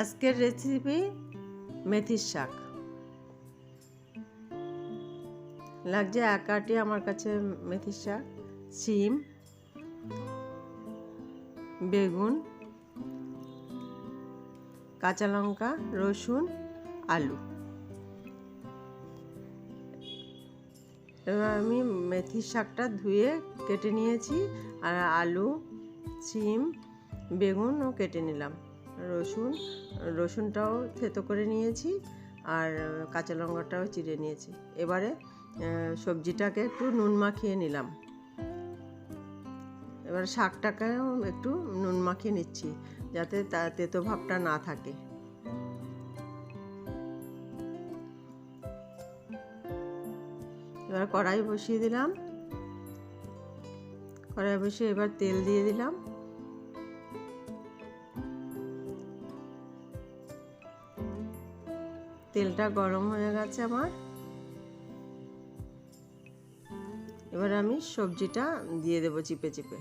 আজকের রেসিপি মেথির শাক। লাগছে এক আটি আমার কাছে মেথির শাক, শিম, বেগুন, কাঁচা লঙ্কা, রসুন, আলু। এবার আমি মেথির শাকটা ধুয়ে কেটে নিয়েছি, আর আলু, শিম, বেগুনও কেটে নিলাম, রসুনটাও থেতো করে নিয়েছি, আর কাঁচা লঙ্কাটাও চিড়ে নিয়েছি। এবারে সবজিটাকে একটু নুন মাখিয়ে নিলাম। এবার শাকটাকেও একটু নুন মাখিয়ে নিচ্ছি যাতে তেতো ভাবটা না থাকে। এবার কড়াই বসিয়ে দিলাম। কড়াই বসিয়ে এবার তেল দিয়ে দিলাম। তেলটা গরম হয়ে গেছে আমার। এবার আমি সবজিটা দিয়ে দেবো চিপে চিপে।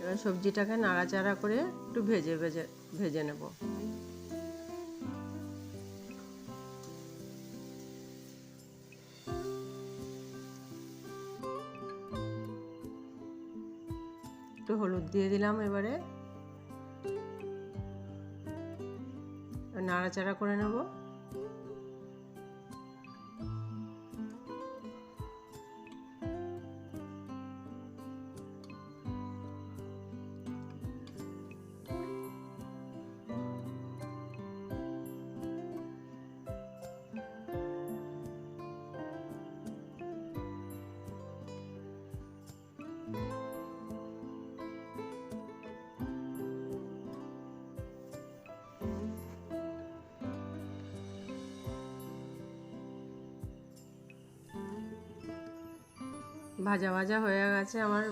এবার সবজিটাকে নাড়াচাড়া করে একটু ভেজে নেব। একটু হলুদ দিয়ে দিলাম। এবারে নাড়াচাড়া করে নেব। ভাজা ভাজা হয়ে গেছে আমার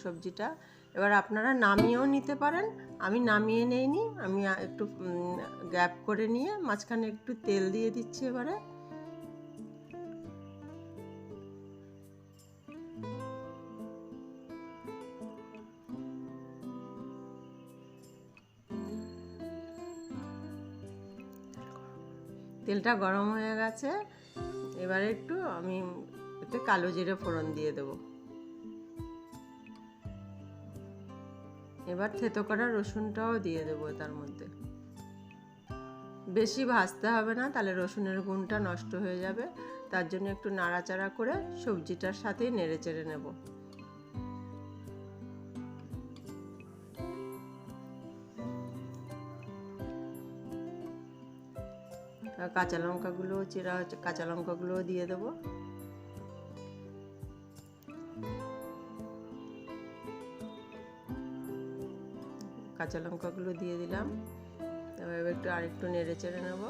সবজিটা। এবার আপনারা নামিয়েও নিতে পারেন। আমি নামিয়ে নেইনি, আমি একটু গ্যাপ করে নিয়ে মাঝখানে একটু তেল দিয়ে দিচ্ছি। এবারে তেলটা গরম হয়ে গেছে। এবারে একটু আমি এতে কালো জিরে ফোড়ন দিয়ে দেবো। এবার থেতো করা রসুনটাও দিয়ে দেবো তার মধ্যে। বেশি ভাজতে হবে না, তাহলে রসুনের গুণটা নষ্ট হয়ে যাবে। তার জন্য একটু নাড়াচাড়া করে সবজিটার সাথেই নেড়ে চেড়ে নেব। কাঁচা লঙ্কাগুলো চেরা কাঁচা লঙ্কাগুলোও দিয়ে দেবো। কাঁচা লঙ্কাগুলো দিয়ে দিলাম। এবার একটু আরেকটু নেড়ে চেড়ে নেব।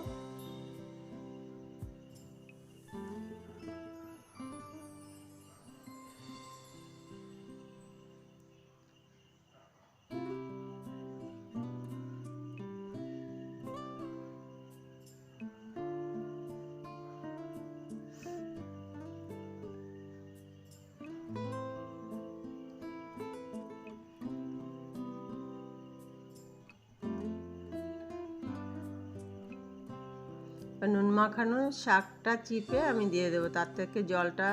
নুন মাখানো শাকটা চিপে আমি দিয়ে দেবো। তার থেকে জলটা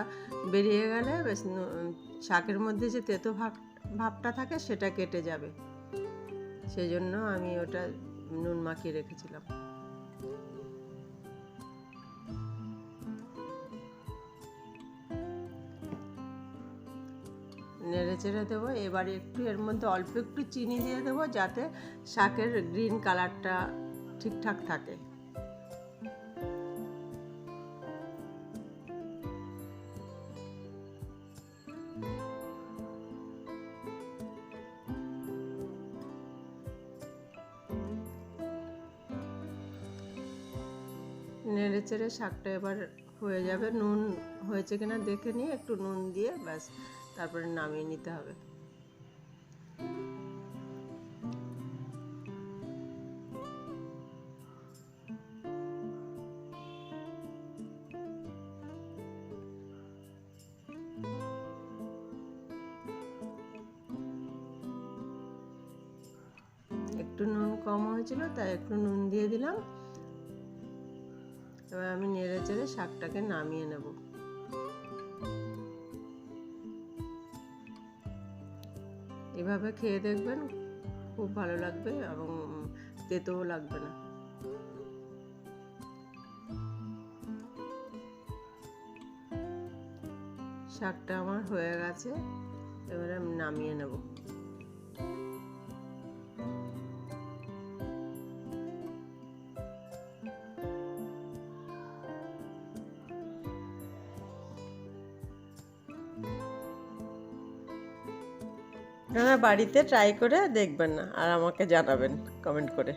বেরিয়ে গেলে বেশ শাকের মধ্যে যে তেতো ভাবটা থাকে সেটা কেটে যাবে। সেই জন্য আমি ওটা নুন মাখিয়ে রেখেছিলাম। নেড়ে চেড়ে দেবো। এবারে একটু এর মধ্যে অল্প একটু চিনি দিয়ে দেবো যাতে শাকের গ্রিন কালারটা ঠিকঠাক থাকে। নেড়ে চেড়ে শাকটা এবার হয়ে যাবে। নুন হয়েছে কিনা দেখে নিয়ে একটু নুন দিয়ে ব্যাস তারপরে নামিয়ে নিতে হবে। একটু নুন কম হয়েছিল, তাই একটু নুন দিয়ে দিলাম। এবার আমি নেড়ে চেড়ে শাকটাকে নামিয়ে নেব। এভাবে খেয়ে দেখবেন, খুব ভালো লাগবে এবং তেতোও লাগবে না। শাকটা আমার হয়ে গেছে, এবারে আমি নামিয়ে নেব। আপনারা বাড়িতে ট্রাই করে দেখবেন না আর আমাকে জানাবেন কমেন্ট করে।